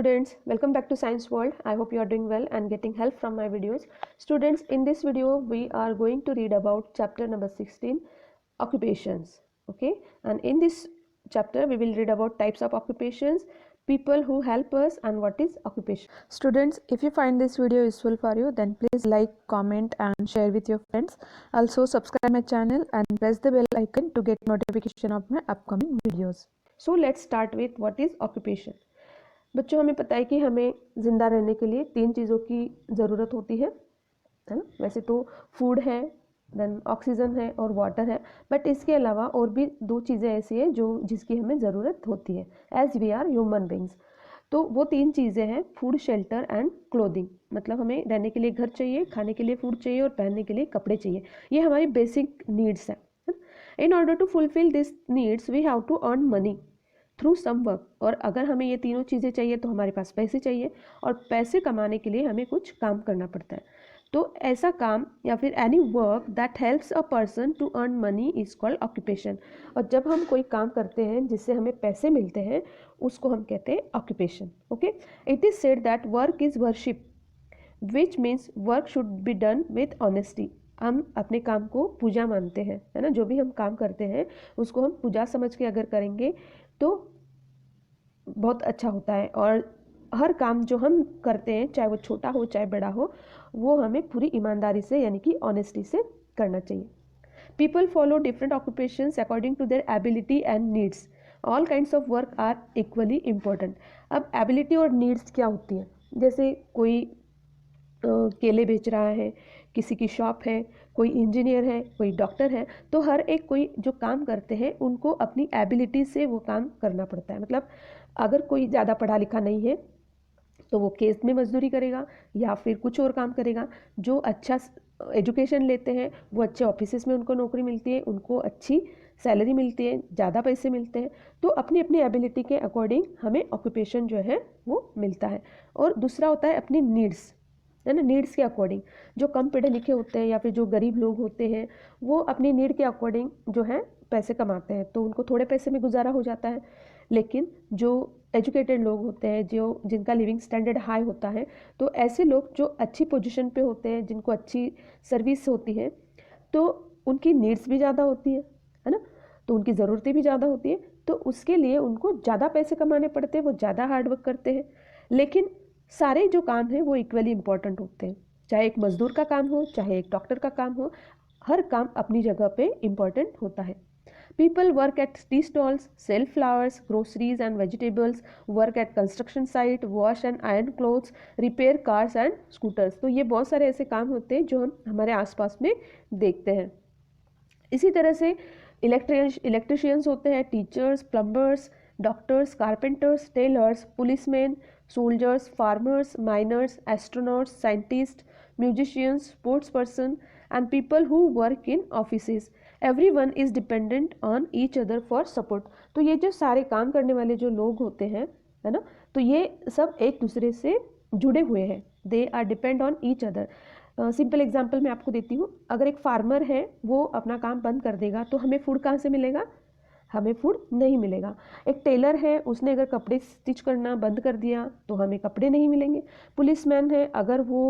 students, welcome back to Science World. I hope you are doing well and getting help from my videos. Students, in this video we are going to read about chapter number 16, occupations. Okay, and in this chapter we will read about types of occupations, people who help us, and what is occupation. Students, if you find this video useful for you, then please like, comment and share with your friends. Also subscribe my channel and press the bell icon to get notification of my upcoming videos. So let's start with what is occupation. बच्चों, हमें पता है कि हमें ज़िंदा रहने के लिए 3 चीज़ों की ज़रूरत होती है ना। वैसे तो फूड है, देन ऑक्सीजन है और वाटर है, बट इसके अलावा और भी 2 चीज़ें ऐसी हैं जिसकी हमें ज़रूरत होती है as we are human beings. तो वो 3 चीज़ें हैं फूड, शेल्टर एंड क्लोथिंग। मतलब हमें रहने के लिए घर चाहिए, खाने के लिए फूड चाहिए और पहनने के लिए कपड़े चाहिए। ये हमारी बेसिक नीड्स हैं। In order to fulfil this needs we have to earn money through some work. और अगर हमें ये तीनों चीज़ें चाहिए तो हमारे पास पैसे चाहिए, और पैसे कमाने के लिए हमें कुछ काम करना पड़ता है। तो ऐसा काम या फिर any work that helps a person to earn money is called occupation. और जब हम कोई काम करते हैं जिससे हमें पैसे मिलते हैं उसको हम कहते हैं occupation. Okay, it is said that work is worship which means work should be done with honesty. हम अपने काम को पूजा मानते हैं, है ना। जो भी हम काम करते हैं उसको हम पूजा समझ के अगर करेंगे तो बहुत अच्छा होता है। और हर काम जो हम करते हैं, चाहे वो छोटा हो चाहे बड़ा हो, वो हमें पूरी ईमानदारी से यानी कि ऑनेस्टी से करना चाहिए। People follow different occupations according to their ability and needs. All kinds of work are equally important. अब एबिलिटी और नीड्स क्या होती हैं? जैसे कोई केले बेच रहा है, किसी की शॉप है, कोई इंजीनियर है, कोई डॉक्टर है, तो हर एक कोई जो काम करते हैं उनको अपनी एबिलिटी से वो काम करना पड़ता है। मतलब अगर कोई ज़्यादा पढ़ा लिखा नहीं है तो वो खेत में मजदूरी करेगा या फिर कुछ और काम करेगा। जो अच्छा एजुकेशन लेते हैं वो अच्छे ऑफिसेस में उनको नौकरी मिलती है, उनको अच्छी सैलरी मिलती है, ज़्यादा पैसे मिलते हैं। तो अपनी अपनी एबिलिटी के अकॉर्डिंग हमें ऑक्यूपेशन जो है वो मिलता है। और दूसरा होता है अपनी नीड्स, है ना। नीड्स के अकॉर्डिंग जो कम पढ़े लिखे होते हैं या फिर जो गरीब लोग होते हैं वो अपनी नीड के अकॉर्डिंग जो है पैसे कमाते हैं, तो उनको थोड़े पैसे में गुजारा हो जाता है। लेकिन जो एजुकेटेड लोग होते हैं, जो जिनका लिविंग स्टैंडर्ड हाई होता है, तो ऐसे लोग जो अच्छी पोजीशन पे होते हैं, जिनको अच्छी सर्विस होती है, तो उनकी नीड्स भी ज़्यादा होती है ना। तो उनकी ज़रूरतें भी ज़्यादा होती है, तो उसके लिए उनको ज़्यादा पैसे कमाने पड़ते हैं, वो ज़्यादा हार्डवर्क करते हैं। लेकिन सारे जो काम हैं वो इक्वली इम्पॉर्टेंट होते हैं। चाहे एक मजदूर का काम हो, चाहे एक डॉक्टर का काम हो, हर काम अपनी जगह पे इम्पॉर्टेंट होता है। People work at tea stalls, sell flowers, groceries and vegetables, work at construction site, wash and iron clothes, repair cars and scooters. तो ये बहुत सारे ऐसे काम होते हैं जो हम हमारे आसपास में देखते हैं। इसी तरह से इलेक्ट्रिशियंस होते हैं, teachers, plumbers, doctors, carpenters, tailors, policeman, soldiers, farmers, miners, astronauts, scientists, musicians, sports person, and people who work in offices. Everyone is dependent on each other for support. तो ये जो सारे काम करने वाले जो लोग होते हैं, है ना, तो ये सब एक दूसरे से जुड़े हुए हैं। They are depend on each other. Simple example मैं आपको देती हूँ। अगर एक फार्मर है वो अपना काम बंद कर देगा तो हमें फूड कहाँ से मिलेगा? हमें फूड नहीं मिलेगा। एक टेलर है, उसने अगर कपड़े स्टिच करना बंद कर दिया तो हमें कपड़े नहीं मिलेंगे। पुलिसमैन है, अगर वो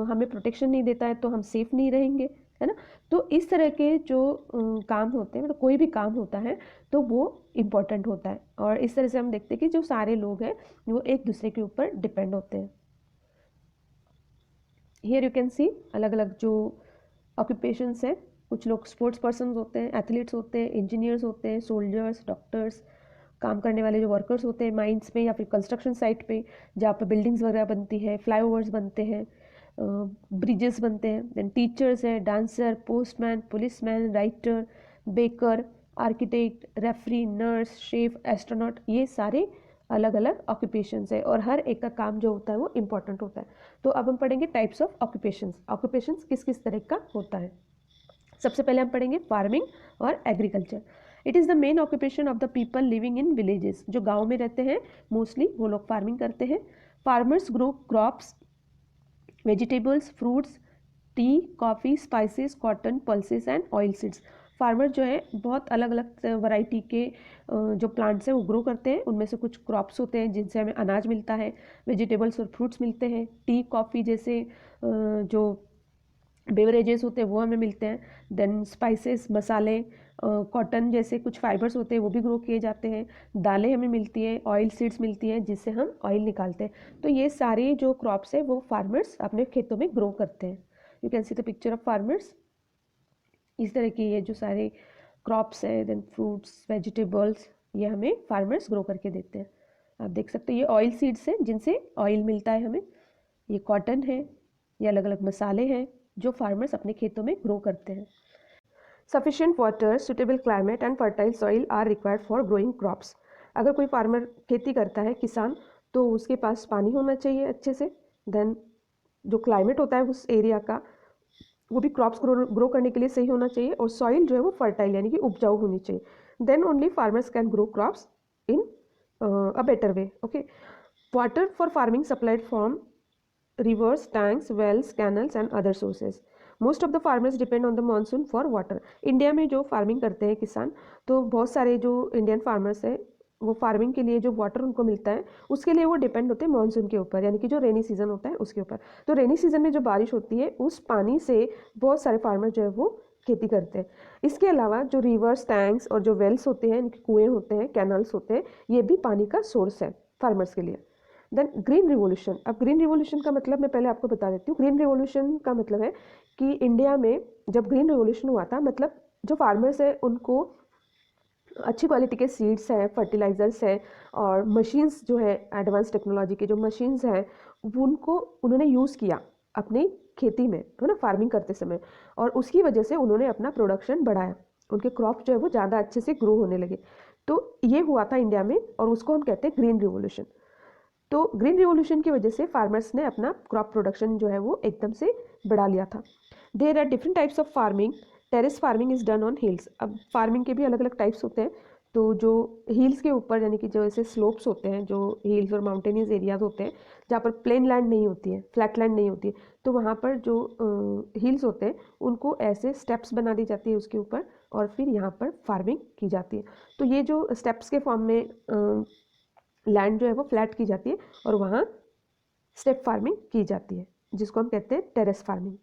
हमें प्रोटेक्शन नहीं देता है तो हम सेफ नहीं रहेंगे, है ना। तो इस तरह के जो काम होते हैं, मतलब कोई भी काम होता है तो वो इम्पोर्टेंट होता है। और इस तरह से हम देखते हैं कि जो सारे लोग हैं वो एक दूसरे के ऊपर डिपेंड होते हैं। हियर यू कैन सी अलग अलग जो ऑक्यूपेशंस हैं। कुछ लोग स्पोर्ट्स पर्सन होते हैं, एथलीट्स होते हैं, इंजीनियर्स होते हैं, सोल्जर्स, डॉक्टर्स, काम करने वाले जो वर्कर्स होते हैं माइंस में या फिर कंस्ट्रक्शन साइट पे जहाँ पर बिल्डिंग्स वगैरह बनती है, फ्लाईओवर्स बनते हैं, ब्रिजेस बनते हैं। देन टीचर्स हैं, dancer, postman, policeman, writer, baker, architect, referee, nurse, chef, astronaut. ये सारे अलग अलग ऑक्यूपेशंस है और हर एक का काम जो होता है वो इम्पोर्टेंट होता है। तो अब हम पढ़ेंगे टाइप्स ऑफ ऑक्यूपेशंस। ऑक्यूपेशंस किस किस तरह का होता है। सबसे पहले हम पढ़ेंगे फार्मिंग और agriculture. It is the main occupation of the people living in villages. जो गाँव में रहते हैं मोस्टली वो लोग फार्मिंग करते हैं। Farmers grow crops, vegetables, fruits, T, coffee, spices, cotton, pulses and oil seeds. Farmer जो है बहुत अलग अलग वैरायटी के जो प्लांट्स हैं वो ग्रो करते हैं। उनमें से कुछ क्रॉप्स होते हैं जिनसे हमें अनाज मिलता है, वेजिटेबल्स और फ्रूट्स मिलते हैं, टी कॉफ़ी जैसे जो बेवरेजेस होते हैं वो हमें मिलते हैं। देन स्पाइसेस, मसाले, कॉटन जैसे कुछ फाइबर्स होते हैं वो भी ग्रो किए जाते हैं। दालें हमें मिलती हैं, ऑयल सीड्स मिलती हैं जिससे हम ऑयल निकालते हैं। तो ये सारे जो क्रॉप्स हैं वो फार्मर्स अपने खेतों में ग्रो करते हैं। You can see the picture of farmers. इस तरह की ये जो सारे क्रॉप्स हैं, देन फ्रूट्स, वेजिटेबल्स, ये हमें फार्मर्स ग्रो करके देते हैं। आप देख सकते हैं ये ऑयल सीड्स हैं जिनसे ऑयल मिलता है हमें। ये कॉटन है, ये अलग अलग मसाले हैं जो फार्मर्स अपने खेतों में ग्रो करते हैं। Sufficient water, suitable climate and fertile soil are required for growing crops. अगर कोई फार्मर खेती करता है, किसान, तो उसके पास पानी होना चाहिए अच्छे से। देन जो क्लाइमेट होता है उस एरिया का, वो भी क्रॉप्स ग्रो करने के लिए सही होना चाहिए। और सॉइल जो है वो फर्टाइल यानी कि उपजाऊ होनी चाहिए। Then only farmers can grow crops in a better way. Okay, water for farming supplied from rivers, tanks, wells, canals and other sources. Most of the farmers depend on the monsoon for water. India में जो farming करते हैं किसान, तो बहुत सारे जो Indian farmers हैं वो फार्मिंग के लिए जो वाटर उनको मिलता है उसके लिए वो डिपेंड होते हैं मानसून के ऊपर, यानी कि जो रेनी सीजन होता है उसके ऊपर। तो रेनी सीजन में जो बारिश होती है उस पानी से बहुत सारे फार्मर जो है वो खेती करते हैं। इसके अलावा जो रिवर्स, टैंक्स और जो वेल्स होते हैं, कुएँ होते हैं, कैनल्स होते हैं, ये भी पानी का सोर्स है फार्मर्स के लिए। Then green revolution. अब ग्रीन रिवोल्यूशन का मतलब मैं पहले आपको बता देती हूँ। ग्रीन रिवोल्यूशन का मतलब है कि इंडिया में जब ग्रीन रिवोल्यूशन हुआ था, मतलब जो फार्मर्स है उनको अच्छी क्वालिटी के सीड्स हैं, फर्टिलाइजर्स हैं और मशीन्स जो है एडवांस टेक्नोलॉजी के जो मशीन्स हैं उनको उन्होंने यूज़ किया अपनी खेती में, है ना, फार्मिंग करते समय। और उसकी वजह से उन्होंने अपना प्रोडक्शन बढ़ाया, उनके क्रॉप जो है वो ज़्यादा अच्छे से ग्रो होने लगे। तो ये हुआ था इंडिया में और उसको हम कहते हैं ग्रीन रिवोल्यूशन। तो ग्रीन रिवोल्यूशन की वजह से फार्मर्स ने अपना क्रॉप प्रोडक्शन जो है वो एकदम से बढ़ा लिया था। There are different types of farming. Terrace farming is done on hills. अब फार्मिंग के भी अलग अलग टाइप्स होते हैं। तो जो हिल्स के ऊपर, यानी कि जो ऐसे स्लोप्स होते हैं, जो हिल्स और माउंटेनियस एरियाज होते हैं जहाँ पर प्लेन लैंड नहीं होती है, फ्लैट लैंड नहीं होती है, तो वहाँ पर जो हिल्स होते हैं उनको ऐसे स्टेप्स बना दी जाती है उसके ऊपर और फिर यहाँ पर फार्मिंग की जाती है। तो ये जो स्टेप्स के फॉर्म में लैंड जो है वो फ्लैट की जाती है और वहाँ स्टेप फार्मिंग की जाती है जिसको हम कहते हैं terrace farming.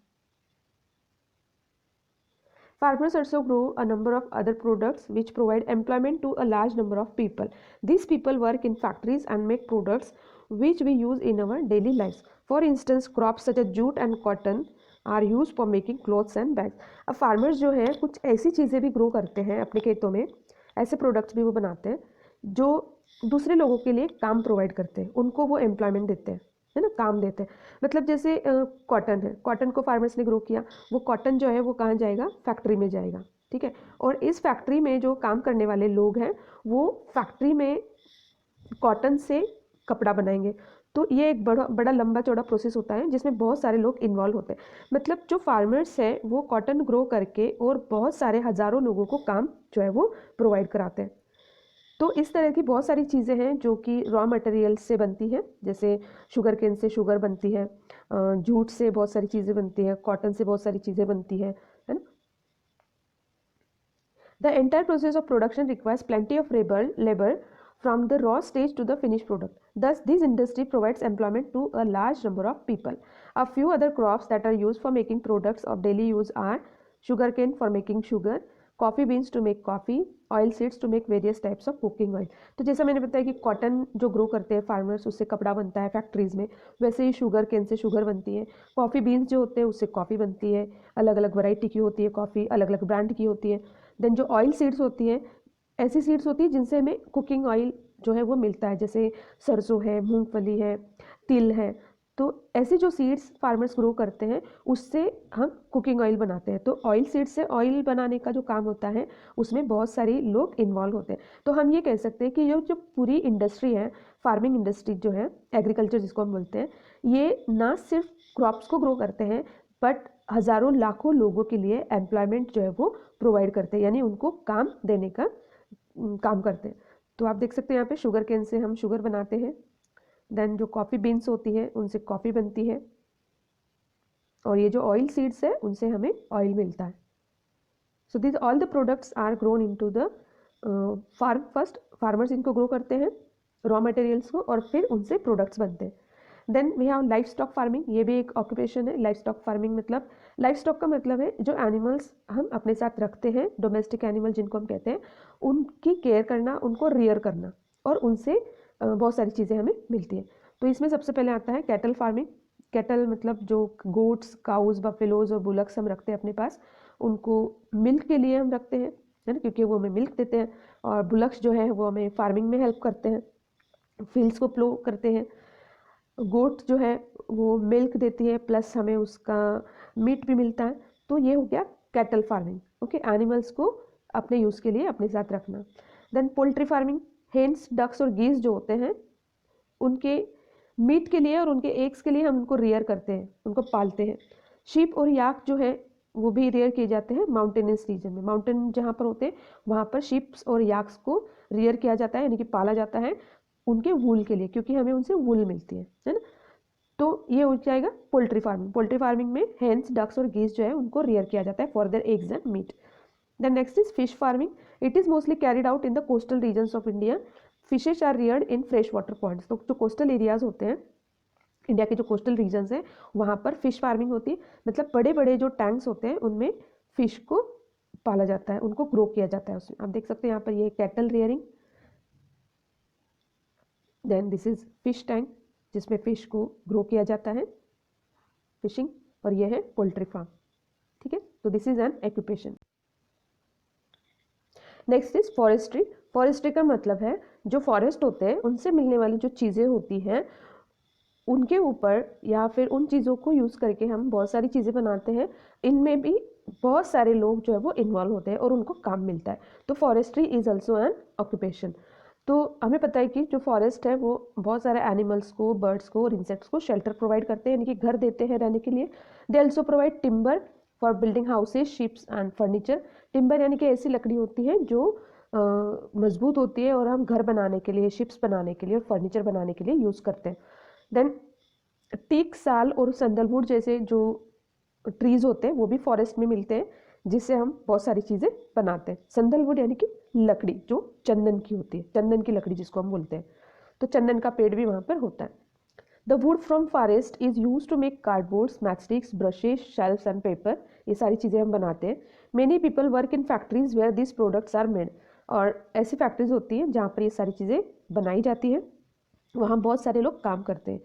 Farmers also grow a number of other products which provide employment to a large number of people. These people work in factories and make products which we use in our daily lives. For instance, crops such as jute and cotton are used for making clothes and bags. अब farmers जो है कुछ ऐसी चीज़ें भी grow करते हैं अपने खेतों में, ऐसे प्रोडक्ट्स भी वो बनाते हैं जो दूसरे लोगों के लिए काम प्रोवाइड करते हैं, उनको वो एम्प्लॉयमेंट देते हैं, है ना, काम देते हैं। मतलब जैसे कॉटन है, कॉटन को फार्मर्स ने ग्रो किया, वो कॉटन जो है वो कहाँ जाएगा, फैक्ट्री में जाएगा, ठीक है। और इस फैक्ट्री में जो काम करने वाले लोग हैं वो फैक्ट्री में कॉटन से कपड़ा बनाएंगे। तो ये एक बड़ा बड़ा लंबा चौड़ा प्रोसेस होता है जिसमें बहुत सारे लोग इन्वॉल्व होते हैं। मतलब जो फार्मर्स हैं वो कॉटन ग्रो करके और बहुत सारे हज़ारों लोगों को काम जो है वो प्रोवाइड कराते हैं। तो इस तरह की बहुत सारी चीज़ें हैं जो कि रॉ मटेरियल से बनती हैं, जैसे शुगर केन से शुगर बनती है, जूट से बहुत सारी चीज़ें बनती हैं, कॉटन से बहुत सारी चीज़ें बनती है ना। The entire process of production requires plenty of labour from the raw stage to the finished product. Thus, this industry provides employment to a large number of people. A few other crops that are used for making products of daily use are sugarcane for making sugar, coffee beans to make coffee, oil seeds to make various types of cooking oil. तो जैसा मैंने बताया कि cotton जो grow करते हैं farmers, उससे कपड़ा बनता है फैक्ट्रीज़ में, वैसे ही शुगर केन से शुगर बनती है। कॉफ़ी बीन्स जो होते हैं उससे कॉफ़ी बनती है, अलग अलग वैरायटी की होती है कॉफ़ी, अलग अलग ब्रांड की होती है। देन जो ऑयल सीड्स होती हैं, ऐसी सीड्स होती है जिनसे हमें कुकिंग ऑयल जो है वो मिलता है, जैसे सरसों है, मूंगफली है, तिल है। तो ऐसे जो सीड्स फार्मर्स ग्रो करते हैं उससे हम कुकिंग ऑयल बनाते हैं। तो ऑयल सीड्स से ऑयल बनाने का जो काम होता है उसमें बहुत सारे लोग इन्वॉल्व होते हैं। तो हम ये कह सकते हैं कि ये जो पूरी इंडस्ट्री है, फार्मिंग इंडस्ट्री जो है, एग्रीकल्चर जिसको हम बोलते हैं, ये ना सिर्फ क्रॉप्स को ग्रो करते हैं बट हज़ारों लाखों लोगों के लिए एम्प्लॉयमेंट जो है वो प्रोवाइड करते हैं, यानी उनको काम देने का काम करते हैं। तो आप देख सकते हैं यहाँ पे शुगर केन से हम शुगर बनाते हैं। देन जो कॉफ़ी बीन्स होती है उनसे कॉफ़ी बनती है और ये जो ऑयल सीड्स है उनसे हमें ऑयल मिलता है। So this all the products are grown into the farm. First farmers इनको ग्रो करते हैं रॉ मटेरियल्स को, और फिर उनसे प्रोडक्ट्स बनते हैं। Then we have life stock farming, ये भी एक ऑक्यूपेशन है। लाइफ स्टॉक फार्मिंग मतलब, लाइफ स्टॉक का मतलब है जो एनिमल्स हम अपने साथ रखते हैं, डोमेस्टिक एनिमल जिनको हम कहते हैं, उनकी केयर करना, उनको रियर करना, और उनसे बहुत सारी चीज़ें हमें मिलती हैं। तो इसमें सबसे पहले आता है कैटल फार्मिंग। कैटल मतलब जो गोट्स, काउज, बफेलोज और बुलक्स हम रखते हैं अपने पास, उनको मिल्क के लिए हम रखते हैं, है ना, क्योंकि वो हमें मिल्क देते हैं। और बुलक्स जो है वो हमें फार्मिंग में हेल्प करते हैं, फील्ड्स को प्लो करते हैं। गोट जो है वो मिल्क देती है, प्लस हमें उसका मीट भी मिलता है। तो ये हो गया कैटल फार्मिंग। ओके, एनिमल्स को अपने यूज़ के लिए अपने साथ रखना। Then poultry farming, hence, ducks और गीज जो होते हैं, उनके मीट के लिए और उनके एग्स के लिए हम उनको रियर करते हैं, उनको पालते हैं। शीप और याक जो है वो भी रियर किए जाते हैं माउंटेनियस रीजन में। माउंटेन जहाँ पर होते हैं वहाँ पर शीप्स और याक्स को रियर किया जाता है, यानी कि पाला जाता है उनके वूल के लिए, क्योंकि हमें उनसे वूल मिलती है ना। तो ये हो जाएगा पोल्ट्री फार्मिंग। पोल्ट्री फार्मिंग में हेन्स, डक्स और गीज जो है उनको रियर किया जाता है for their eggs and meet. The next is fish farming. It is mostly carried out in the coastal regions of India. Fishes are Rudyard in fresh water Pond's. तो जो coastal areas होते हैं, India के जो coastal regions हैं, वहाँ पर fish farming होती है। मतलब बड़े बड़े जो टैंक्स होते हैं उनमें फिश को पाला जाता है, उनको ग्रो किया जाता है उसमें। आप देख सकते हैं यहाँ पर ये cattle rearing, then this is fish tank जिसमें फिश को ग्रो किया जाता है, फिशिंग, और ये है पोल्ट्री फार्म। ठीक है, तो this is an occupation. Next is forestry. Forestry का मतलब है जो फॉरेस्ट होते हैं उनसे मिलने वाली जो चीज़ें होती हैं उनके ऊपर, या फिर उन चीज़ों को यूज़ करके हम बहुत सारी चीज़ें बनाते हैं। इनमें भी बहुत सारे लोग जो है वो इन्वॉल्व होते हैं और उनको काम मिलता है। तो forestry is also an occupation. तो हमें पता है कि जो फॉरेस्ट है वो बहुत सारे एनिमल्स को, बर्ड्स को और इंसेक्ट्स को शेल्टर प्रोवाइड करते हैं, यानी कि घर देते हैं रहने के लिए। They also provide timber for building houses, ships and furniture. Timber यानी कि ऐसी लकड़ी होती है जो मजबूत होती है और हम घर बनाने के लिए, शिप्स बनाने के लिए और फर्नीचर बनाने के लिए यूज़ करते हैं। देन टीक, साल और सैंडलवुड जैसे जो ट्रीज होते हैं वो भी फॉरेस्ट में मिलते हैं, जिससे हम बहुत सारी चीज़ें बनाते हैं। सैंडलवुड यानी कि लकड़ी जो चंदन की होती है, चंदन की लकड़ी जिसको हम बोलते हैं। तो चंदन का पेड़ भी वहाँ पर होता है। The wood from forest is use to make cardboards, matchsticks, brushes, shelves and paper. ये सारी चीज़ें हम बनाते हैं। Many people work in factories where this products are made. और ऐसी फैक्ट्रीज होती हैं जहाँ पर ये सारी चीज़ें बनाई जाती हैं, वहाँ बहुत सारे लोग काम करते हैं।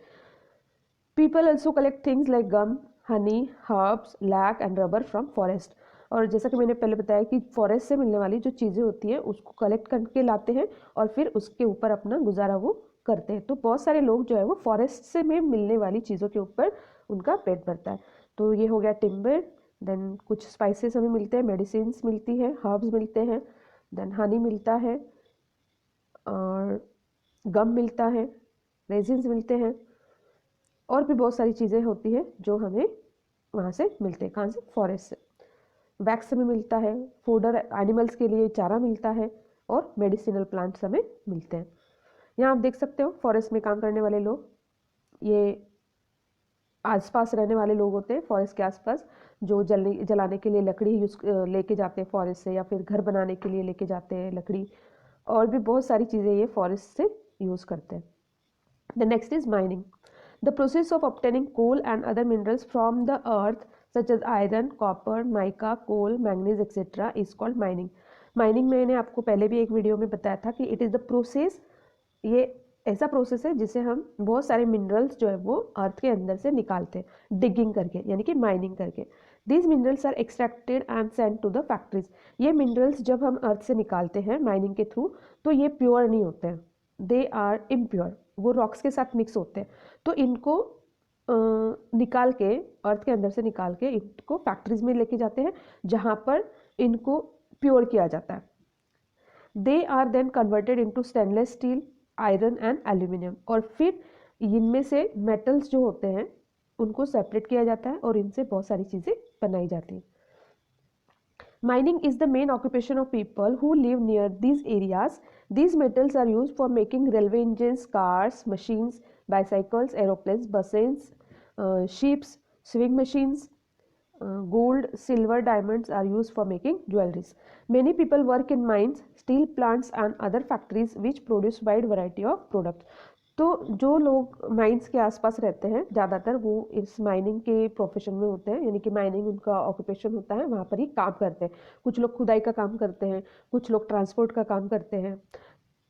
People also collect things like gum, honey, herbs, lac and rubber from forest. और जैसा कि मैंने पहले बताया कि फॉरेस्ट से मिलने वाली जो चीज़ें होती हैं उसको कलेक्ट करके लाते हैं और फिर उसके ऊपर अपना गुजारा वो करते हैं। तो बहुत सारे लोग जो है वो फॉरेस्ट से में मिलने वाली चीज़ों के ऊपर उनका पेट भरता है। तो ये हो गया टिम्बर। देन कुछ स्पाइसेस हमें मिलते हैं, मेडिसिन मिलती है, हर्ब्स मिलते हैं, देन हनी मिलता है और गम मिलता है, रेजिन्स मिलते हैं, और भी बहुत सारी चीज़ें होती हैं जो हमें वहाँ से मिलते हैं। कहाँ से? फॉरेस्ट से। वैक्स हमें मिलता है, फोडर एनिमल्स के लिए चारा मिलता है, और मेडिसिनल प्लांट्स हमें मिलते हैं। यहाँ आप देख सकते हो फॉरेस्ट में काम करने वाले लोग, ये आसपास रहने वाले लोग होते हैं फॉरेस्ट के आसपास, जो जलाने के लिए लकड़ी लेके जाते हैं फॉरेस्ट से, या फिर घर बनाने के लिए लेके जाते हैं लकड़ी, और भी बहुत सारी चीज़ें ये फॉरेस्ट से यूज़ करते हैं। The next is mining. The process of obtaining coal and other minerals from the earth such as iron, copper, mica, coal, manganese etc. is called mining. Mining मैंने आपको पहले भी एक वीडियो में बताया था कि it is the process, ये ऐसा प्रोसेस है जिसे हम बहुत सारे मिनरल्स जो है वो अर्थ के अंदर से निकालते हैं डिगिंग करके, यानी कि माइनिंग करके। These minerals are extracted and sent to the factories. ये मिनरल्स जब हम अर्थ से निकालते हैं माइनिंग के थ्रू तो ये प्योर नहीं होते हैं, दे आर इम्प्योर, वो रॉक्स के साथ मिक्स होते हैं। तो इनको निकाल के, अर्थ के अंदर से निकाल के इनको फैक्ट्रीज में लेके जाते हैं जहाँ पर इनको प्योर किया जाता है। They are then converted into stainless steel, iron and aluminium. और फिर इनमें से मेटल्स जो होते हैं उनको सेपरेट किया जाता है और इनसे बहुत सारी चीज़ें बनाई जाती हैं। Mining is the main occupation of people who live near these areas. These metals are used for making railway engines, cars, machines, bicycles, aeroplanes, buses, ships, sewing machines, gold, silver, diamonds are used for making jewelries. Many people work in mines, steel plants and other factories which produce wide variety of products. तो जो लोग mines के आसपास रहते हैं ज़्यादातर वो इस माइनिंग के प्रोफेशन में होते हैं, यानी कि माइनिंग उनका ऑक्यूपेशन होता है, वहाँ पर ही काम करते हैं। कुछ लोग खुदाई का काम करते हैं, कुछ लोग ट्रांसपोर्ट का काम करते हैं,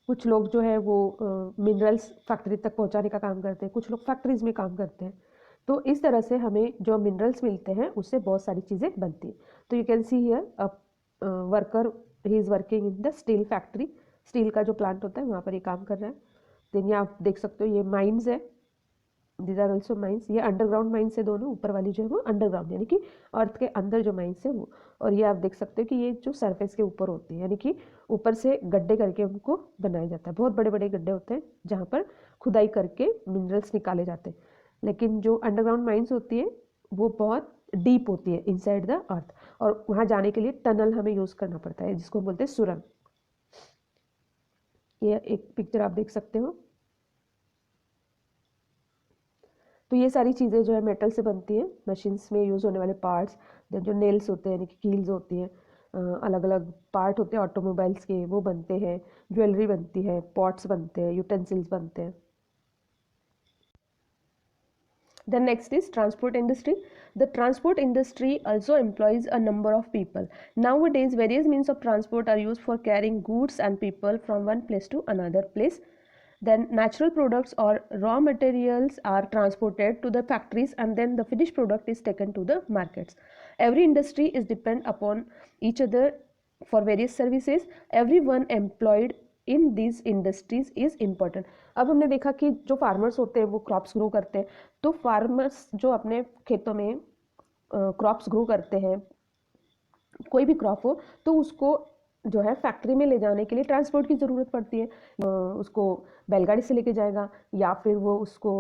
कुछ लोग जो है वो मिनरल्स फैक्ट्री तक पहुँचाने का काम करते हैं, कुछ लोग फैक्ट्रीज में काम करते हैं। तो इस तरह से हमें जो मिनरल्स मिलते हैं उससे बहुत सारी चीज़ें बनती हैं। तो you can see here a worker, he is working in the steel factory, steel का जो प्लांट होता है वहाँ पर ये काम कर रहा है। देन ये आप देख सकते हो ये माइंस है, दीज आर ऑल्सो माइंस। ये अंडरग्राउंड माइंस है दोनों, ऊपर वाली जो है वो अंडरग्राउंड यानी कि अर्थ के अंदर जो माइंस है वो, और ये आप देख सकते हो कि ये जो सरफेस के ऊपर होती है, यानी कि ऊपर से गड्ढे करके उनको बनाया जाता है। बहुत बड़े बड़े गड्ढे होते हैं जहाँ पर खुदाई करके मिनरल्स निकाले जाते हैं। लेकिन जो अंडरग्राउंड माइंस होती है वो बहुत डीप होती है इनसाइड द अर्थ, और वहाँ जाने के लिए टनल हमें यूज़ करना पड़ता है जिसको हम बोलते हैं सुरंग। ये एक पिक्चर आप देख सकते हो। तो ये सारी चीज़ें जो है मेटल से बनती हैं, मशीन्स में यूज़ होने वाले पार्ट्स, जो नेल्स होते हैं यानी कि कील्स होती हैं, अलग अलग पार्ट होते हैं ऑटोमोबाइल्स के, वो बनते हैं, ज्वेलरी बनती है, पॉट्स बनते हैं, यूटेंसिल्स बनते हैं। Then next is transport industry. The transport industry also employs a number of people. Nowadays, various means of transport are used for carrying goods and people from one place to another place. Then natural products or raw materials are transported to the factories and then the finished product is taken to the markets. Every industry is dependent upon each other for various services. Everyone employed in this industries is important. अब हमने देखा कि जो farmers होते हैं वो crops grow करते हैं, तो फार्मर्स जो अपने खेतों में क्रॉप्स ग्रो करते हैं, कोई भी क्रॉप हो, तो उसको जो है फैक्ट्री में ले जाने के लिए ट्रांसपोर्ट की ज़रूरत पड़ती है। उसको बैलगाड़ी से लेके जाएगा या फिर वो उसको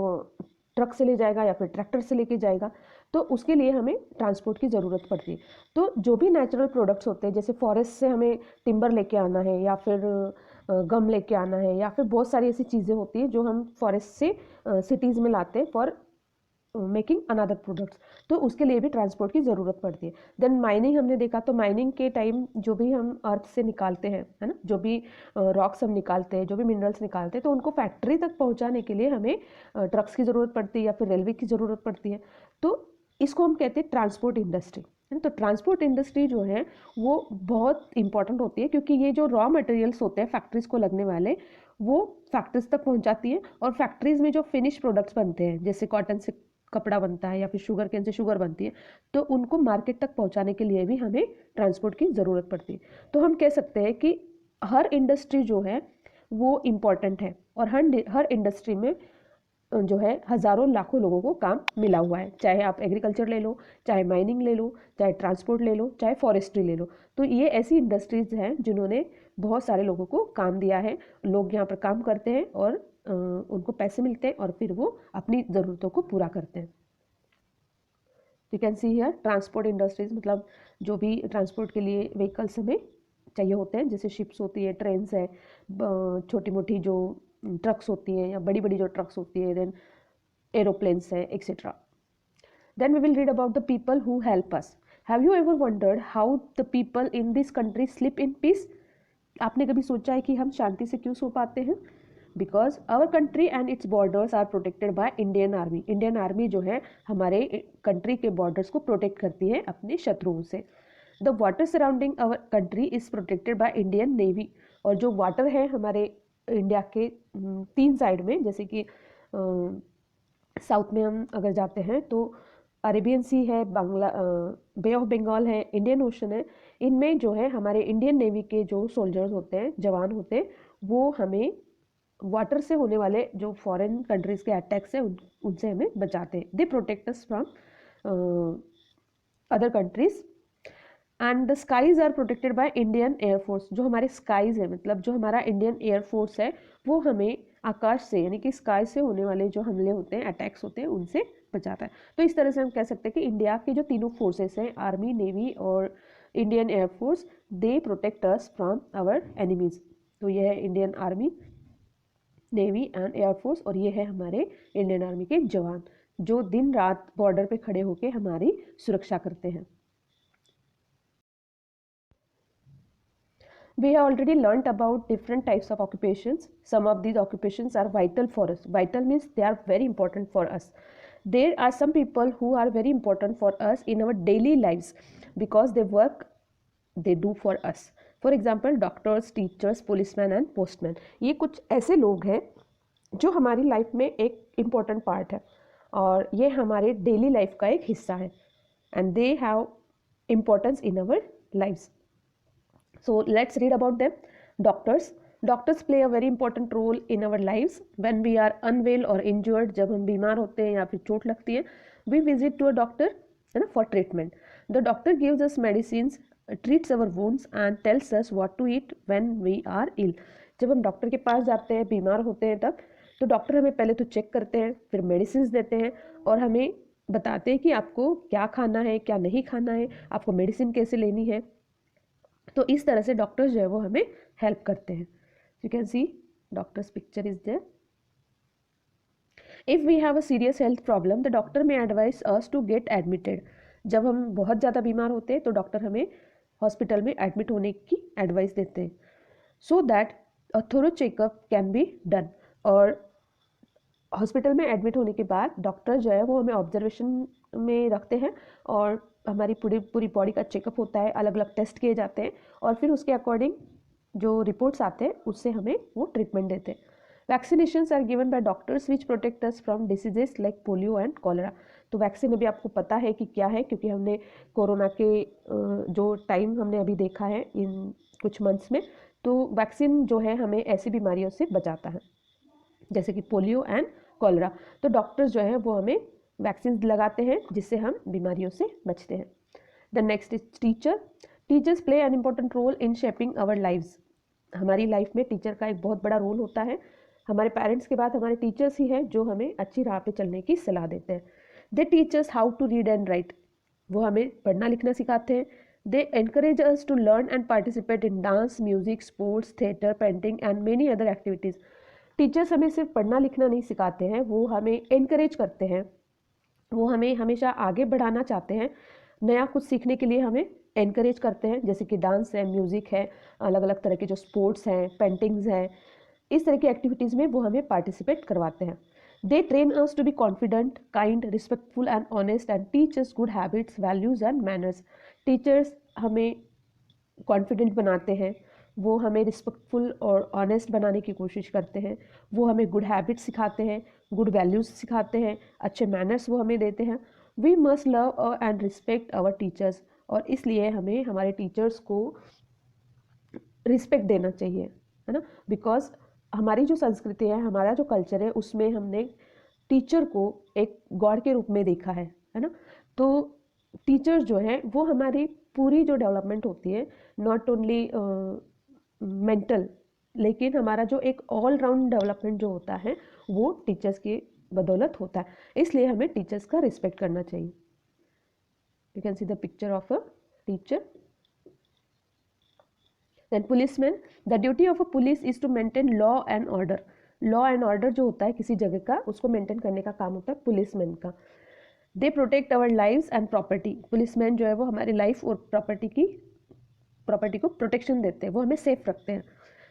ट्रक से ले जाएगा या फिर ट्रैक्टर से लेके जाएगा, तो उसके लिए हमें ट्रांसपोर्ट की ज़रूरत पड़ती है। तो जो भी नेचुरल प्रोडक्ट्स होते हैं, जैसे फॉरेस्ट से हमें टिम्बर लेके आना है या फिर गम लेके आना है, या फिर बहुत सारी ऐसी चीज़ें होती हैं जो हम फॉरेस्ट से सिटीज़ में लाते हैं फॉर मेकिंग अनदर प्रोडक्ट्स, तो उसके लिए भी ट्रांसपोर्ट की ज़रूरत पड़ती है। देन माइनिंग हमने देखा, तो माइनिंग के टाइम जो भी हम अर्थ से निकालते हैं, है ना, जो भी रॉक्स हम निकालते हैं, जो भी मिनरल्स निकालते हैं, तो उनको फैक्ट्री तक पहुंचाने के लिए हमें ट्रक्स की ज़रूरत पड़ती है या फिर रेलवे की ज़रूरत पड़ती है। तो इसको हम कहते हैं ट्रांसपोर्ट इंडस्ट्री। तो ट्रांसपोर्ट इंडस्ट्री जो है वो बहुत इंपॉर्टेंट होती है, क्योंकि ये जो रॉ मटेरियल्स होते हैं फैक्ट्रीज को लगने वाले, वो फैक्ट्रीज तक पहुंचाती है, और फैक्ट्रीज में जो फिनिश प्रोडक्ट्स बनते हैं, जैसे कॉटन से कपड़ा बनता है या फिर शुगर केन से शुगर बनती है, तो उनको मार्केट तक पहुंचाने के लिए भी हमें ट्रांसपोर्ट की ज़रूरत पड़ती है। तो हम कह सकते हैं कि हर इंडस्ट्री जो है वो इम्पॉर्टेंट है, और हर इंडस्ट्री में जो है हज़ारों लाखों लोगों को काम मिला हुआ है। चाहे आप एग्रीकल्चर ले लो, चाहे माइनिंग ले लो, चाहे ट्रांसपोर्ट ले लो, चाहे फॉरेस्ट्री ले लो, तो ये ऐसी इंडस्ट्रीज़ हैं जिन्होंने बहुत सारे लोगों को काम दिया है। लोग यहाँ पर काम करते हैं और उनको पैसे मिलते हैं और फिर वो अपनी ज़रूरतों को पूरा करते हैं। You can see here transport industries, मतलब जो भी ट्रांसपोर्ट के लिए व्हीकल्स हमें चाहिए होते हैं, जैसे शिप्स होती है, ट्रेन्स है, छोटी मोटी जो ट्रक्स होती हैं या बड़ी बड़ी जो ट्रक्स होती है, देन एरोप्लेन्स है, etcetera. Then we will read about the people who help us. Have you ever wondered how the people in this country sleep in peace? आपने कभी सोचा है कि हम शांति से क्यों सो पाते हैं? Because our country and its borders are protected by Indian army. Indian army जो है हमारे कंट्री के बॉर्डर्स को प्रोटेक्ट करती है अपने शत्रुओं से। The water surrounding our country is protected by Indian navy. और जो वाटर है हमारे इंडिया के 3 साइड में, जैसे कि साउथ में हम अगर जाते हैं तो अरेबियन सी है, बे ऑफ बंगाल है, इंडियन ओशन है, इनमें जो है हमारे इंडियन नेवी के जो सोल्जर्स होते हैं, जवान होते हैं, वो हमें वाटर से होने वाले जो फॉरेन कंट्रीज़ के अटैक्स हैं उनसे हमें बचाते हैं। They protect us from other countries. And the skies are protected by Indian air force. जो हमारे स्काईज है, मतलब जो हमारा इंडियन एयरफोर्स है, वो हमें आकाश से यानी कि स्काई से होने वाले जो हमले होते हैं, अटैक्स होते हैं, उनसे बचाता है। तो इस तरह से हम कह सकते हैं कि इंडिया के जो तीनों फोर्सेस हैं, आर्मी, नेवी और Indian air force, they protect us from our enemies. तो ये है Indian army, navy and air force, और ये है हमारे इंडियन आर्मी के जवान जो दिन रात बॉर्डर पे खड़े होके हमारी सुरक्षा करते हैं। We have already learnt about different types of occupations. Some of these occupations are vital for us. Vital means they are very important for us. There are some people who are very important for us in our daily lives because they work they do for us. For example, doctors, teachers, policemen and postmen. ये कुछ ऐसे लोग हैं जो हमारी life में एक important part है और ये हमारे डेली लाइफ का एक हिस्सा है and they have importance in our lifes. So let's read about them. Doctors. Doctors play a very important role in our lives. When we are unwell or injured, जब हम बीमार होते हैं या फिर चोट लगती है, we visit to a doctor, है ना, for treatment. The doctor gives us medicines, treats our wounds and tells us what to eat when we are ill. जब हम डॉक्टर के पास जाते हैं, बीमार होते हैं तब, तो डॉक्टर हमें पहले तो चेक करते हैं, फिर मेडिसिन देते हैं और हमें बताते हैं कि आपको क्या खाना है, क्या नहीं खाना है, आपको मेडिसिन कैसे लेनी है. तो इस तरह से डॉक्टर्स जो है वो हमें हेल्प करते हैं. You can see doctor's picture is there. If we have a serious health problem the doctor में advise us to get admitted. जब हम बहुत ज़्यादा बीमार होते हैं तो डॉक्टर हमें हॉस्पिटल में एडमिट होने की एडवाइस देते हैं so that a thorough checkup can be done. और हॉस्पिटल में एडमिट होने के बाद डॉक्टर जो है वो हमें ऑब्जर्वेशन में रखते हैं और हमारी पूरी बॉडी का चेकअप होता है, अलग अलग टेस्ट किए जाते हैं और फिर उसके अकॉर्डिंग जो रिपोर्ट्स आते हैं उससे हमें वो ट्रीटमेंट देते हैं. Vaccinations are given by doctors which protect us from diseases like polio and cholera. तो वैक्सीन अभी आपको पता है कि क्या है क्योंकि हमने कोरोना के जो टाइम हमने अभी देखा है इन कुछ मंथ्स में, तो वैक्सीन जो है हमें ऐसी बीमारियों से बचाता है जैसे कि पोलियो एंड कॉलरा. तो डॉक्टर्स जो है वो हमें वैक्सीन लगाते हैं जिससे हम बीमारियों से बचते हैं. The next is teacher. Teachers play an important role in shaping our lives. हमारी लाइफ में टीचर का एक बहुत बड़ा रोल होता है. हमारे पेरेंट्स के बाद हमारे टीचर्स ही हैं जो हमें अच्छी राह पे चलने की सलाह देते हैं. They teach us how to read and write. वो हमें पढ़ना लिखना सिखाते हैं. They encourage us to learn and participate in dance, music, sports, theatre, painting and many other activities. Teachers हमें सिर्फ पढ़ना लिखना नहीं सिखाते हैं, वो हमें एनकरेज करते हैं, वो हमें हमेशा आगे बढ़ाना चाहते हैं, नया कुछ सीखने के लिए हमें एनकरेज करते हैं जैसे कि डांस है, म्यूज़िक है, अलग अलग तरह के जो स्पोर्ट्स हैं, पेंटिंग्स हैं, इस तरह की एक्टिविटीज़ में वो हमें पार्टिसिपेट करवाते हैं. They train us to be confident, kind, respectful and honest and teach us good habits, values and manners. Teachers हमें कॉन्फिडेंट बनाते हैं, वो हमें रिस्पेक्टफुल और ऑनेस्ट बनाने की कोशिश करते हैं, वो हमें गुड हैबिट्स सिखाते हैं, गुड वैल्यूज़ सिखाते हैं, अच्छे मैनर्स वो हमें देते हैं. We must love and respect our teachers. और इसलिए हमें हमारे टीचर्स को रिस्पेक्ट देना चाहिए, है ना, बिकॉज हमारी जो संस्कृति है, हमारा जो कल्चर है, उसमें हमने टीचर को एक गॉड के रूप में देखा है ना. तो टीचर्स जो है वो हमारी पूरी जो डेवलपमेंट होती है, नॉट ओनली मेंटल, लेकिन हमारा जो एक ऑल राउंड डेवलपमेंट जो होता है वो टीचर्स की बदौलत होता है. इसलिए हमें टीचर्स का रिस्पेक्ट करना चाहिए. You can see the picture of a teacher. Then policeman. The duty of a police is to maintain law and order. Law and order जो होता है किसी जगह का, उसको मेंटेन करने का काम होता है पुलिसमैन का. They protect our lives and property. Policeman जो है वो हमारी लाइफ और प्रॉपर्टी को प्रोटेक्शन देते हैं, वो हमें सेफ रखते हैं.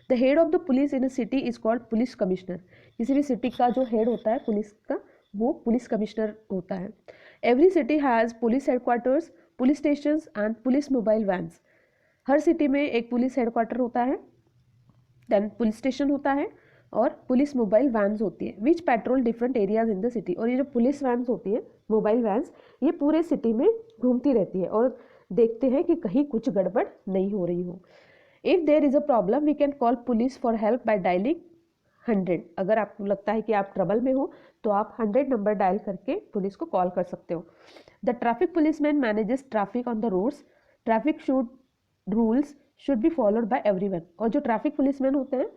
The head of the police in a city is called police commissioner. किसी भी सिटी का जो हेड होता है पुलिस का, वो पुलिस कमिश्नर होता है. Every city has police headquarters, police stations and police mobile vans. Her city में एक पुलिस हेडक्वार्टर होता है, देन पुलिस स्टेशन होता है और पुलिस मोबाइल वैन्स होती है which patrol different areas in the city. और ये जो पुलिस वैन्स होती है, मोबाइल वैन्स, ये पूरे सिटी में घूमती रहती है और देखते हैं कि कहीं कुछ गड़बड़ नहीं हो रही हो. If there is a problem we can call police for help by dialling 100. अगर आपको लगता है कि आप ट्रबल में हो तो आप 100 नंबर डायल करके पुलिस को कॉल कर सकते हो. The traffic policeman manages traffic on the roads. Traffic rules should be followed by everyone. और जो ट्रैफिक पुलिसमैन होते हैं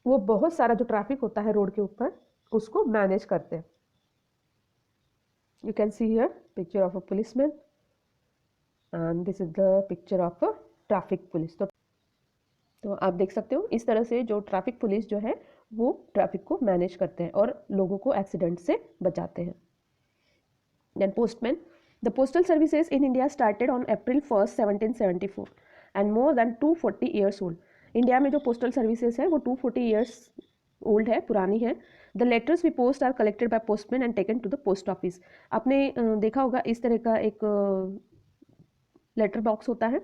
वो बहुत सारा जो ट्रैफिक होता है रोड के ऊपर उसको मैनेज करते हैं. You can see here picture of a policeman and this is the picture of a traffic police. तो आप देख सकते हो इस तरह से जो ट्रैफिक पुलिस जो है वो ट्रैफिक को मैनेज करते हैं और लोगों को एक्सीडेंट से बचाते हैं. Then postman. The postal services in India started on April 1st, 1774 and more than 240 years old. India में जो पोस्टल सर्विसेज है वो 240 ईयर्स ओल्ड है, पुरानी है. The letters we post are collected by postman and taken to the post office. आपने देखा होगा इस तरह का एक लेटर बॉक्स होता है,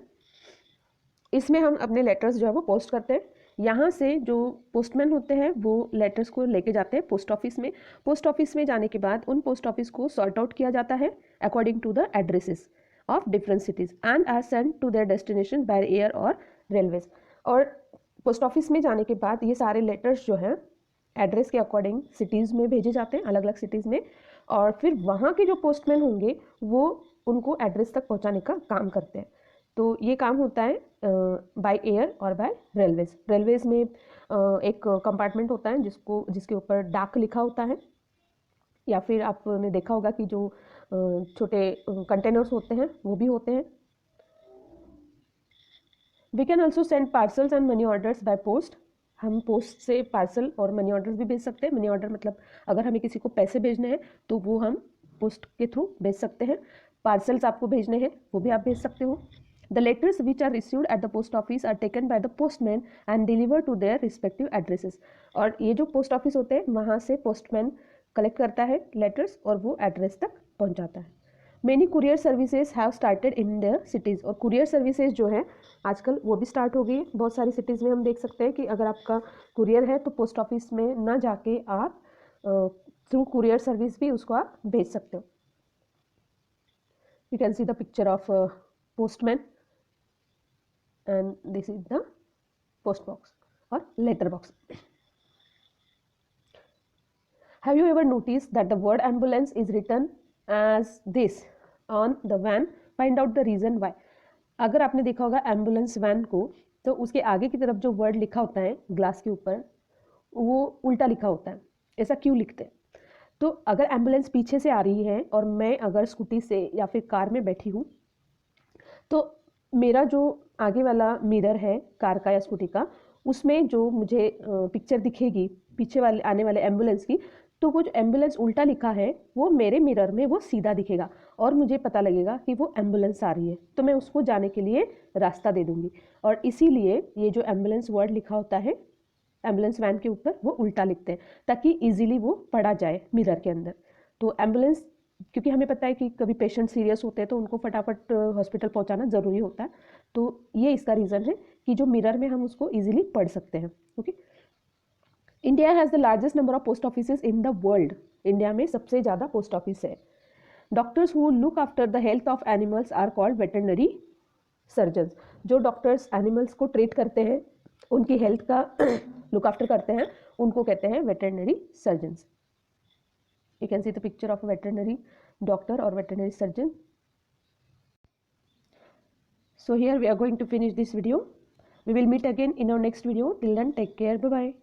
इसमें हम अपने लेटर्स जो है वो पोस्ट करते हैं. यहाँ से जो पोस्टमैन होते हैं वो लेटर्स को लेके जाते हैं पोस्ट ऑफिस में. पोस्ट ऑफिस में जाने के बाद उन पोस्ट ऑफिस को सॉर्ट आउट किया जाता है according to the addresses of different cities and are send to their destination by air और रेलवेज. और पोस्ट ऑफिस में जाने के बाद ये सारे लेटर्स जो हैं एड्रेस के अकॉर्डिंग सिटीज़ में भेजे जाते हैं, अलग अलग सिटीज़ में, और फिर वहाँ के जो पोस्टमैन होंगे वो उनको एड्रेस तक पहुँचाने का काम करते हैं. तो ये काम होता है बाय एयर और बाय रेलवेज. रेलवेज में एक कंपार्टमेंट होता है जिसके ऊपर डाक लिखा होता है, या फिर आपने देखा होगा कि जो छोटे कंटेनर्स होते हैं वो भी होते हैं. We can also send parcels and money orders by post. हम पोस्ट से पार्सल और मनी ऑर्डर्स भी भेज सकते हैं. मनी ऑर्डर मतलब अगर हमें किसी को पैसे भेजने हैं तो वो हम पोस्ट के थ्रू भेज सकते हैं. पार्सल्स आपको भेजने हैं वो भी आप भेज सकते हो. The letters which are received at the post office are taken by the postman and delivered to their respective addresses. और ये जो पोस्ट ऑफिस होते हैं वहाँ से पोस्टमैन कलेक्ट करता है लेटर्स और वो एड्रेस तक पहुँचाता है. Many courier services have started in their cities. और courier services जो है आजकल वो भी स्टार्ट हो गई है. बहुत सारी सिटीज़ में हम देख सकते हैं कि अगर आपका कुरियर है तो पोस्ट ऑफिस में ना जाके आप थ्रू कुरियर सर्विस भी उसको आप भेज सकते हो. You can see the picture of postman and this is the post box or letter box. Have you ever noticed that the word ambulance is written as this on the van? Find out the reason why. अगर आपने देखा होगा ambulance van को तो उसके आगे की तरफ जो वर्ड लिखा होता है ग्लास के ऊपर वो उल्टा लिखा होता है. ऐसा क्यों लिखते हैं? तो अगर एम्बुलेंस पीछे से आ रही है और मैं अगर स्कूटी से या फिर कार में बैठी हूँ तो मेरा जो आगे वाला मिरर है कार का या स्कूटी का उसमें जो मुझे पिक्चर दिखेगी पीछे वाले आने वाले एम्बुलेंस की, तो वो जो एम्बुलेंस उल्टा लिखा है वो मेरे मिरर में वो सीधा दिखेगा और मुझे पता लगेगा कि वो एम्बुलेंस आ रही है, तो मैं उसको जाने के लिए रास्ता दे दूँगी. और इसीलिए ये जो एम्बुलेंस वर्ड लिखा होता है एम्बुलेंस वैन के ऊपर वो उल्टा लिखते हैं ताकि इजीली वो पढ़ा जाए मिरर के अंदर. तो एम्बुलेंस, क्योंकि हमें पता है कि कभी पेशेंट सीरियस होते हैं तो उनको फटाफट हॉस्पिटल पहुंचाना ज़रूरी होता है, तो ये इसका रीज़न है कि जो मिरर में हम उसको इजीली पढ़ सकते हैं. Okay. India has the largest number of post offices in the world. India में सबसे ज़्यादा पोस्ट ऑफिस है. Doctors who look after the health of animals are called veterinary surgeons. जो डॉक्टर्स एनिमल्स को ट्रीट करते हैं, उनकी हेल्थ का लुक आफ्टर करते हैं, उनको कहते हैं veterinary surgeons. You can see the picture of a veterinary doctor or veterinary surgeon. So here we are going to finish this video. We will meet again in our next video. Till then, take care. Bye bye.